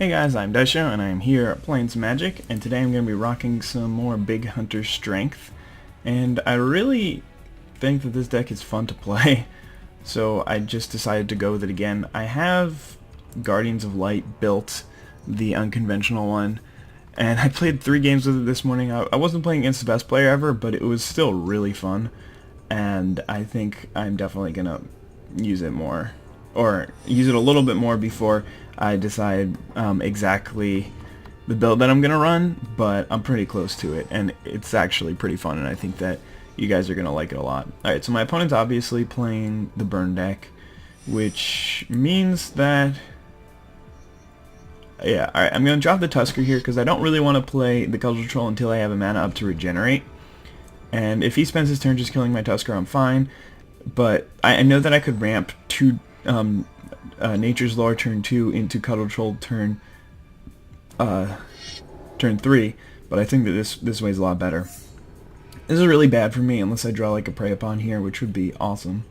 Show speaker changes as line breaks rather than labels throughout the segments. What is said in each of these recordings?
Hey guys, I'm Izdaisho, and I'm here playing some Magic, and today I'm going to be rocking some more Big Hunter Strength, and I really think that this deck is fun to play, so I just decided to go with it again. I have Guardians of Light built, the unconventional one, and I played 3 games with it this morning. I wasn't playing against the best player ever, but it was still really fun, and I think I'm definitely going to use it more, or use it a little bit more before I decide exactly the build that I'm going to run, but I'm pretty close to it, and it's actually pretty fun, and I think that you guys are going to like it a lot. Alright, so my opponent's obviously playing the burn deck, which means that, yeah, alright, I'm going to drop the Tusker here because I don't really want to play the Cudgel Troll until I have a mana up to regenerate, and if he spends his turn just killing my Tusker, I'm fine, but I know that I could ramp 2 Nature's Lore turn 2 into Cudgel Troll turn 3, but I think that this way is a lot better. This is really bad for me unless I draw like a Prey Upon here, which would be awesome.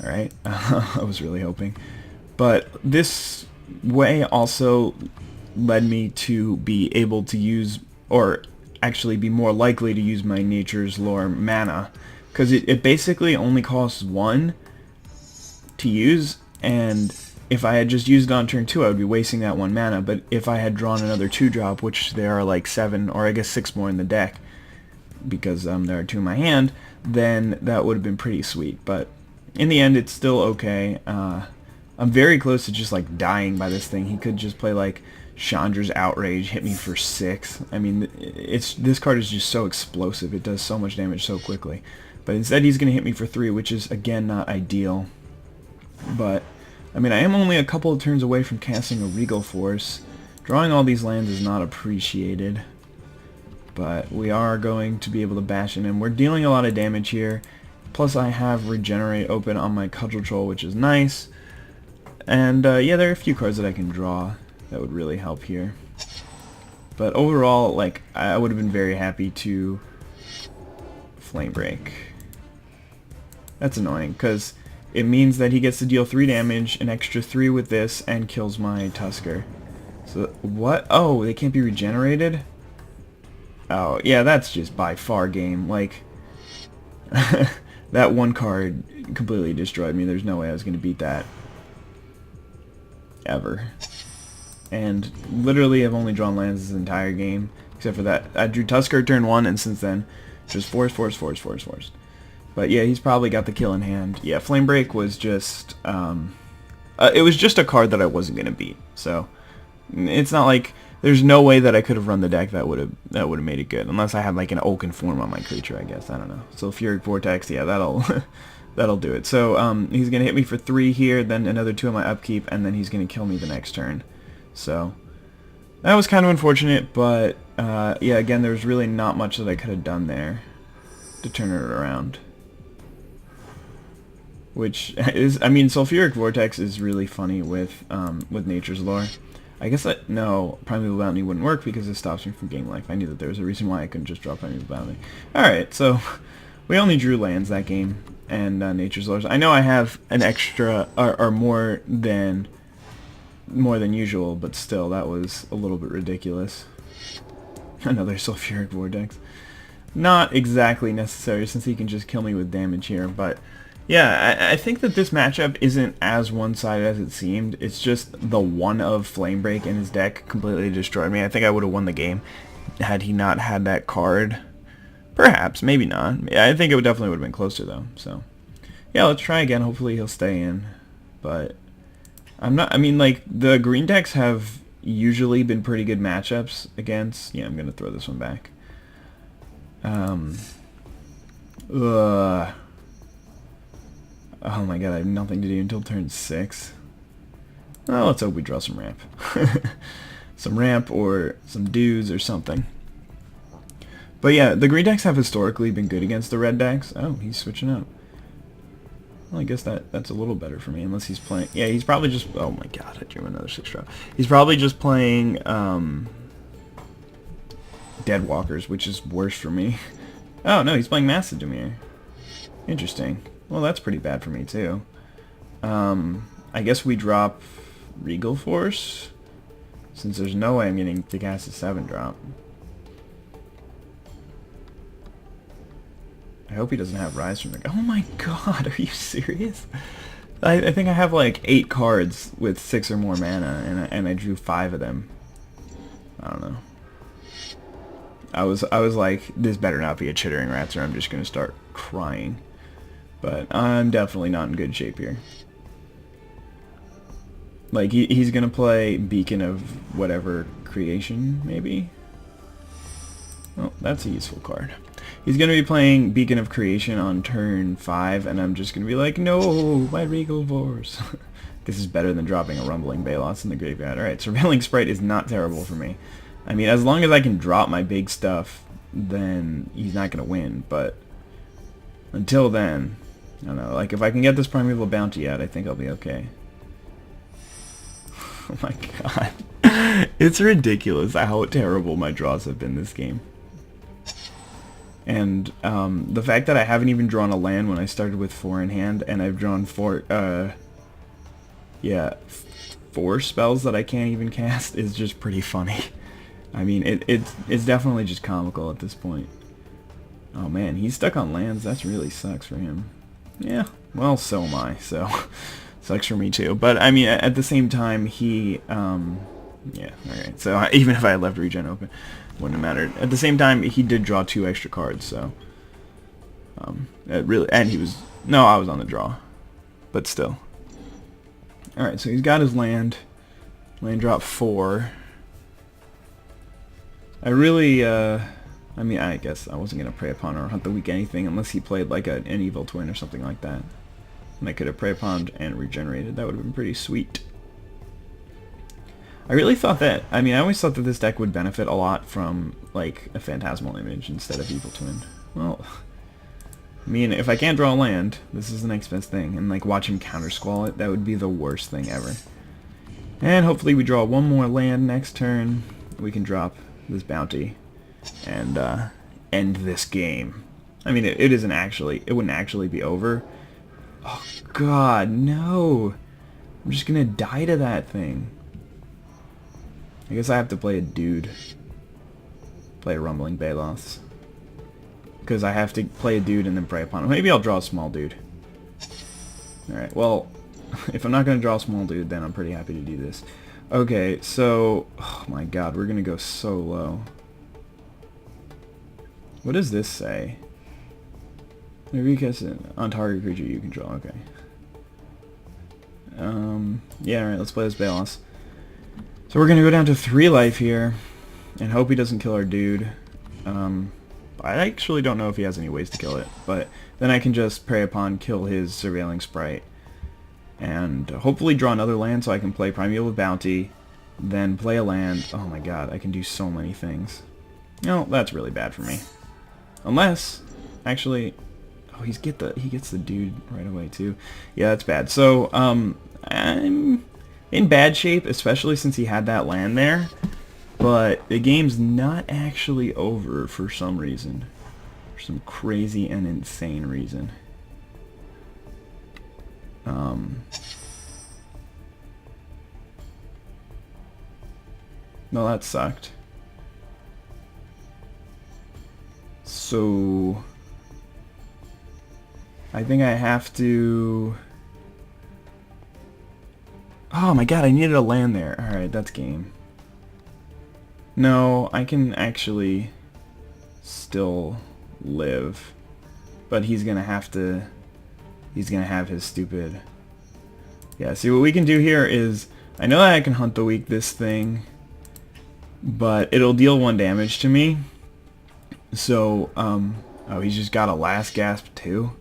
Alright, I was really hoping. But this way also led me to be able to use, or actually be more likely to use my Nature's Lore mana, because it basically only costs 1 to use, and if I had just used it on turn 2 I would be wasting that 1 mana, but if I had drawn another 2-drop, which there are like 7 or I guess 6 more in the deck because there are 2 in my hand, then that would have been pretty sweet. But in the end it's still okay. I'm very close to just like dying by this thing. He could just play like Chandra's Outrage, hit me for 6. I mean, this card is just so explosive, it does so much damage so quickly, but instead he's going to hit me for 3, which is again not ideal. But, I mean, I am only a couple of turns away from casting a Regal Force. Drawing all these lands is not appreciated, but we are going to be able to bash in him. We're dealing a lot of damage here, plus I have Regenerate open on my Cudgel Troll, which is nice. And, yeah, there are a few cards that I can draw that would really help here. But overall, like, I would have been very happy to Flame Break. That's annoying, because it means that he gets to deal 3 damage, an extra 3 with this, and kills my Tusker. So, what? Oh, they can't be regenerated? Oh, yeah, that's just by far game. Like, that one card completely destroyed me. There's no way I was going to beat that. Ever. And literally I've only drawn lands this entire game, except for that. I drew Tusker turn 1, and since then, just force. But yeah, he's probably got the kill in hand. Yeah, Flame Break was just, it was just a card that I wasn't going to beat. So, it's not like, there's no way that I could have run the deck that would have made it good. Unless I had like an Oaken Form on my creature, I guess. I don't know. Sulfuric Vortex, yeah, that'll do it. So, he's going to hit me for 3 here, then another 2 on my upkeep, and then he's going to kill me the next turn. So, that was kind of unfortunate, but, yeah, again, there was really not much that I could have done there to turn it around. Which is, I mean, Sulfuric Vortex is really funny with Nature's Lore. I guess no, Primeval Bounty wouldn't work because it stops me from gaining life. I knew that there was a reason why I couldn't just draw Primeval Bounty. Alright, so we only drew lands that game, and Nature's Lore. I know I have an extra, or more than usual, but still, that was a little bit ridiculous. Another Sulfuric Vortex. Not exactly necessary since he can just kill me with damage here, but yeah, I think that this matchup isn't as one-sided as it seemed. It's just the one of Flame Break in his deck completely destroyed me. I think I would have won the game had he not had that card. Perhaps, maybe not. I think it definitely would have been closer though. So, yeah, let's try again. Hopefully he'll stay in. But I'm not. I mean, like, the green decks have usually been pretty good matchups against. Yeah, I'm gonna throw this one back. Oh my god, I have nothing to do until turn 6. Well, let's hope we draw some ramp. Some ramp or some dudes or something. But yeah, the green decks have historically been good against the red decks. Oh, he's switching up. Well, I guess that's a little better for me, unless he's playing... Yeah, he's probably just... Oh my god, I drew another 6-drop. He's probably just playing Deadwalkers, which is worse for me. Oh, no, he's playing Massive Dimir. Interesting. Well, that's pretty bad for me, too. I guess we drop Regal Force. since there's no way I'm getting to cast a 7-drop. I hope he doesn't have Rise from the... Oh my god, are you serious? I think I have like 8 cards with 6 or more mana, and I drew 5 of them. I don't know. I was like, this better not be a Chittering Rats or I'm just going to start crying. But I'm definitely not in good shape here. Like, he's going to play Beacon of whatever creation, maybe? Well, that's a useful card. He's going to be playing Beacon of Creation on turn 5, and I'm just going to be like, no, my Regal Force. This is better than dropping a Rumbling Balos in the graveyard. Alright, Surveilling Sprite is not terrible for me. I mean, as long as I can drop my big stuff, then he's not going to win, but until then, I don't know, like, if I can get this Primeval Bounty out, I think I'll be okay. Oh my god. It's ridiculous how terrible my draws have been this game. And the fact that I haven't even drawn a land when I started with 4 in hand, and I've drawn 4 spells that I can't even cast is just pretty funny. I mean, it's definitely just comical at this point. Oh man, he's stuck on lands. That really sucks for him. Yeah, well, so am I, so sucks for me too. But I mean, at the same time, he yeah, alright, so even if I had left regen open, wouldn't have mattered. At the same time, he did draw 2 extra cards, so it really, and he was, no, I was on the draw, but still. Alright, so he's got his land drop 4. I really, I mean, I guess I wasn't going to Prey Upon or Hunt the Weak anything unless he played like an Evil Twin or something like that. And I could have Prey Upon and regenerated. That would have been pretty sweet. I really thought that, I mean, I always thought that this deck would benefit a lot from, like, a Phantasmal Image instead of Evil Twin. Well, I mean, if I can't draw a land, this is the next best thing. And, like, watch him counter-squall it, that would be the worst thing ever. And hopefully we draw 1 more land next turn. We can drop this bounty and end this game. I mean, it isn't actually, it wouldn't actually be over. Oh, God, no. I'm just going to die to that thing. I guess I have to play a dude. Play a Rumbling Balos. Because I have to play a dude and then Prey Upon him. Maybe I'll draw a small dude. Alright, well, if I'm not going to draw a small dude, then I'm pretty happy to do this. Okay, so, oh my god, we're going to go so low. What does this say? Maybe because on target creature you control, okay. Yeah, alright, let's play this Balos. So we're going to go down to 3 life here, and hope he doesn't kill our dude. I actually don't know if he has any ways to kill it, but then I can just Prey Upon, kill his Surveilling Sprite, and hopefully draw another land so I can play Primeval Bounty, then play a land. Oh my god, I can do so many things. No, that's really bad for me. Unless, actually, oh, he gets the dude right away too. Yeah, that's bad. So, I'm in bad shape, especially since he had that land there. But the game's not actually over for some reason. For some crazy and insane reason. No, that sucked. So I think I have to... Oh my god, I needed a land there. Alright, that's game. No, I can actually still live. But he's gonna have to... He's gonna have his stupid... Yeah, see what we can do here is... I know that I can Hunt the Weak this thing, but it'll deal 1 damage to me. So, oh, he's just got a Last Gasp too?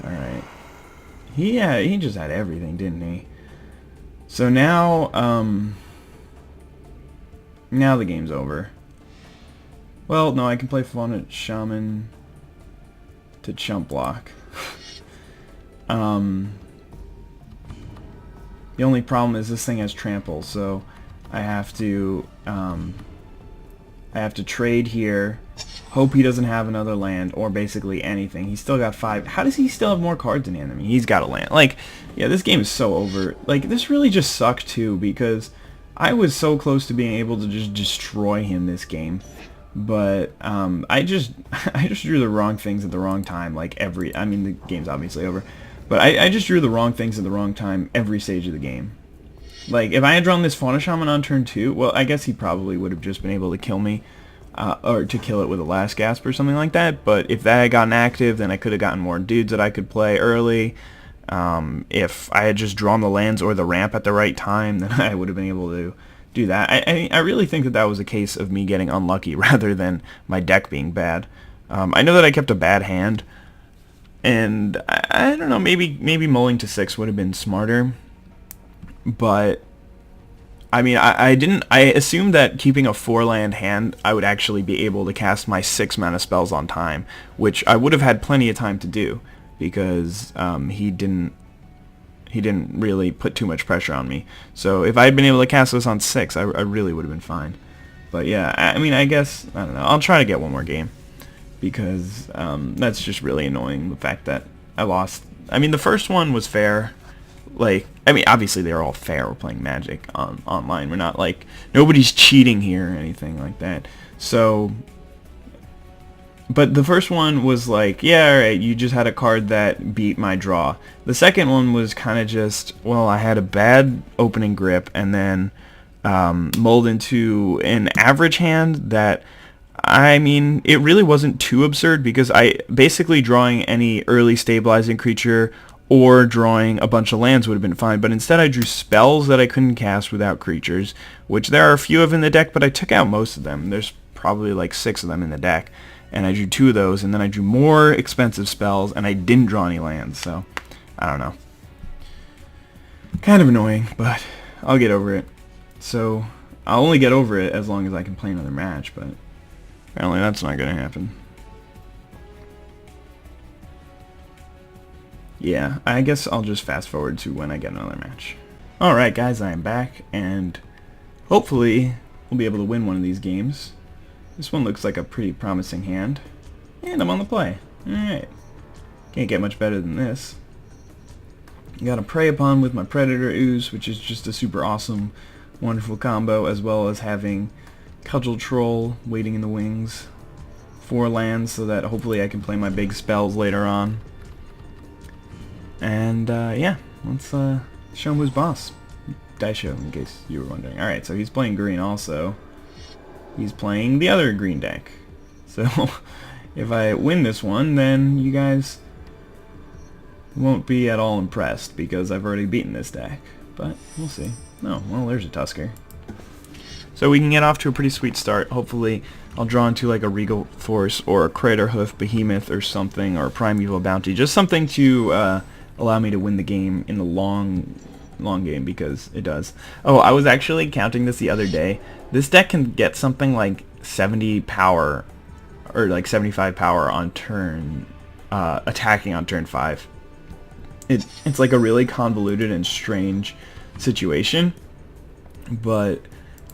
Alright. He just had everything, didn't he? So now, now the game's over. Well, no, I can play Fauna Shaman to chump block. The only problem is this thing has trample, so I have to trade here, hope he doesn't have another land, or basically anything. He's still got 5. How does he still have more cards in hand? I mean, he's got a land. Like, yeah, this game is so over. Like, this really just sucked too, because I was so close to being able to just destroy him this game, but I just I just drew the wrong things at the wrong time. Like I mean the game's obviously over, but I just drew the wrong things at the wrong time every stage of the game. Like if I had drawn this Fauna Shaman on turn 2, well I guess he probably would have just been able to kill me, or to kill it with a last gasp or something like that. But if that had gotten active, then I could have gotten more dudes that I could play early. If I had just drawn the lands or the ramp at the right time, then I would have been able to do that. I really think that that was a case of me getting unlucky rather than my deck being bad. I know that I kept a bad hand, and I don't know, maybe mulling to 6 would have been smarter, but I mean, I assumed that keeping a 4-land hand, I would actually be able to cast my 6 mana spells on time, which I would have had plenty of time to do, because he didn't really put too much pressure on me. So if I had been able to cast this on 6, I really would have been fine. But yeah, I mean, I guess, I don't know, I'll try to get one more game, because that's just really annoying, the fact that I lost. I mean, the first one was fair. Like, I mean, obviously they're all fair. We're playing Magic online. We're not like, nobody's cheating here or anything like that. So, but the first one was like, yeah, alright, you just had a card that beat my draw. The second one was kind of just, well, I had a bad opening grip and then mulled into an average hand that, I mean, it really wasn't too absurd, because I basically drawing any early stabilizing creature or drawing a bunch of lands would have been fine, but instead I drew spells that I couldn't cast without creatures, which there are a few of in the deck, but I took out most of them. There's probably like 6 of them in the deck, and I drew 2 of those, and then I drew more expensive spells, and I didn't draw any lands, so I don't know. Kind of annoying, but I'll get over it. So I'll only get over it as long as I can play another match, but apparently that's not going to happen. Yeah, I guess I'll just fast forward to when I get another match. Alright guys, I am back, and hopefully we'll be able to win one of these games. This one looks like a pretty promising hand, and I'm on the play. Alright, can't get much better than this. Got a Prey Upon with my Predator Ooze, which is just a super awesome, wonderful combo, as well as having Cudgel Troll waiting in the wings. 4 lands, so that hopefully I can play my big spells later on. And yeah, let's show him who's boss. Izdaisho, in case you were wondering. Alright, so he's playing green also. He's playing the other green deck. So if I win this one, then you guys won't be at all impressed, because I've already beaten this deck. But we'll see. Oh, well, there's a Tusker. So we can get off to a pretty sweet start. Hopefully I'll draw into like a Regal Force or a Craterhoof Behemoth or something, or a Primeval Bounty. Just something to allow me to win the game in the long game, because it does. Oh, I was actually counting this the other day. This deck can get something like 70 power, or like 75 power on turn, attacking on turn 5. It's like a really convoluted and strange situation, but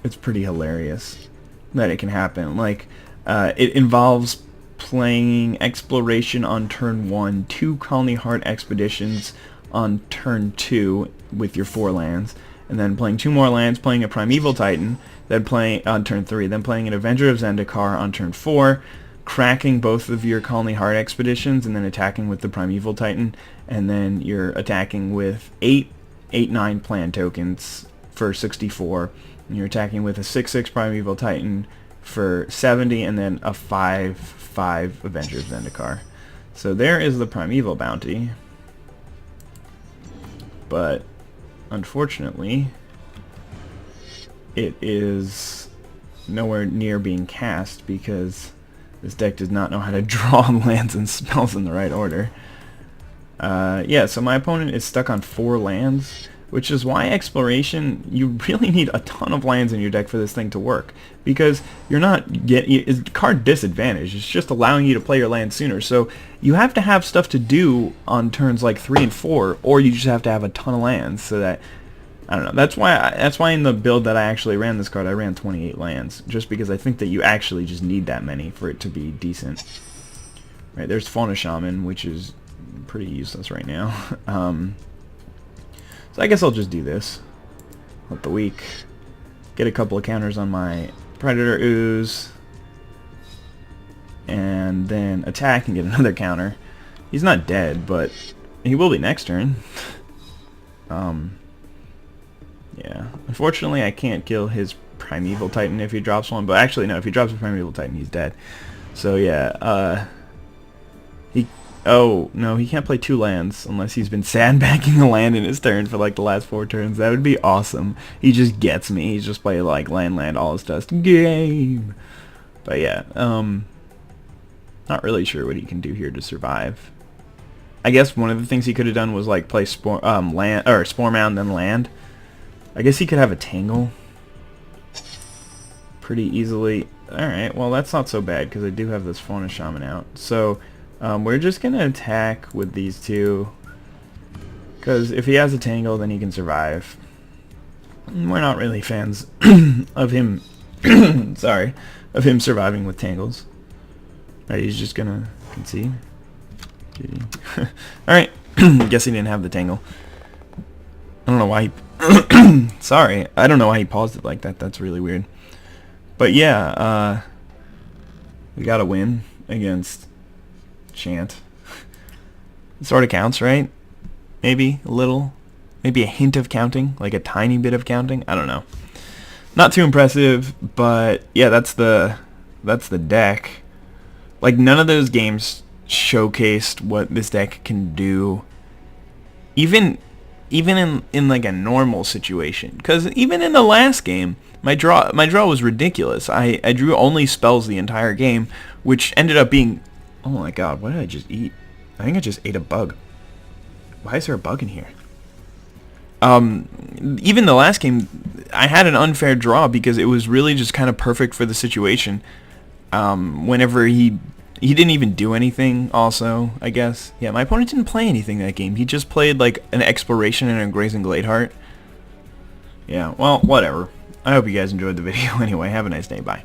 it's pretty hilarious that it can happen. Like, it involves playing Exploration on turn 1, 2 Colony Heart Expeditions on turn 2 with your 4 lands, and then playing 2 more lands, playing a Primeval Titan, then playing on turn 3, then playing an Avenger of Zendikar on turn 4, cracking both of your Colony Heart Expeditions, and then attacking with the Primeval Titan, and then you're attacking with 9 plan tokens for 64, and you're attacking with a 6/6 Primeval Titan for 70, and then a 5/5 Avenger of Zendikar. So there is the Primeval Bounty. But unfortunately, it is nowhere near being cast, because this deck does not know how to draw lands and spells in the right order. Yeah, so my opponent is stuck on 4 lands, which is why Exploration, you really need a ton of lands in your deck for this thing to work, because you're not getting, it's card disadvantage, it's just allowing you to play your land sooner. So you have to have stuff to do on turns like 3 and 4, or you just have to have a ton of lands, so that, I don't know, that's why in the build that I actually ran this card, I ran 28 lands, just because I think that you actually just need that many for it to be decent. Right, there's Fauna Shaman, which is pretty useless right now. So I guess I'll just do this. Let the weak get a couple of counters on my Predator Ooze, and then attack and get another counter. He's not dead, but he will be next turn. Yeah. Unfortunately, I can't kill his Primeval Titan if he drops one, but actually, no, if he drops a Primeval Titan, he's dead. So, yeah, oh, no, he can't play 2 lands unless he's been sandbagging a land in his turn for, like, the last 4 turns. That would be awesome. He just gets me. He's just playing, like, land, all his dust. Game! But, yeah, not really sure what he can do here to survive. I guess one of the things he could have done was, like, play Spore Mound, then land. I guess he could have a Tangle pretty easily. Alright, well, that's not so bad, because I do have this Fauna Shaman out. So, we're just going to attack with these two, because if he has a Tangle, then he can survive. We're not really fans of him, sorry, of him surviving with Tangles. Alright, he's just going to concede. Alright, guess he didn't have the Tangle. I don't know why he... Sorry, I don't know why he paused it like that. That's really weird. But yeah, we got to win against Chant. It sort of counts, right? Maybe a little. Maybe a hint of counting, like a tiny bit of counting. I don't know. Not too impressive, but yeah, that's the deck. Like, none of those games showcased what this deck can do. Even in like a normal situation, because even in the last game, my draw was ridiculous. I drew only spells the entire game, which ended up being, oh my god, what did I just eat? I think I just ate a bug. Why is there a bug in here? Even the last game, I had an unfair draw because it was really just kind of perfect for the situation. Whenever he didn't even do anything, also, I guess. Yeah, my opponent didn't play anything that game. He just played, like, an Exploration and a Grazing Gladeheart. Yeah, well, whatever. I hope you guys enjoyed the video anyway. Have a nice day. Bye.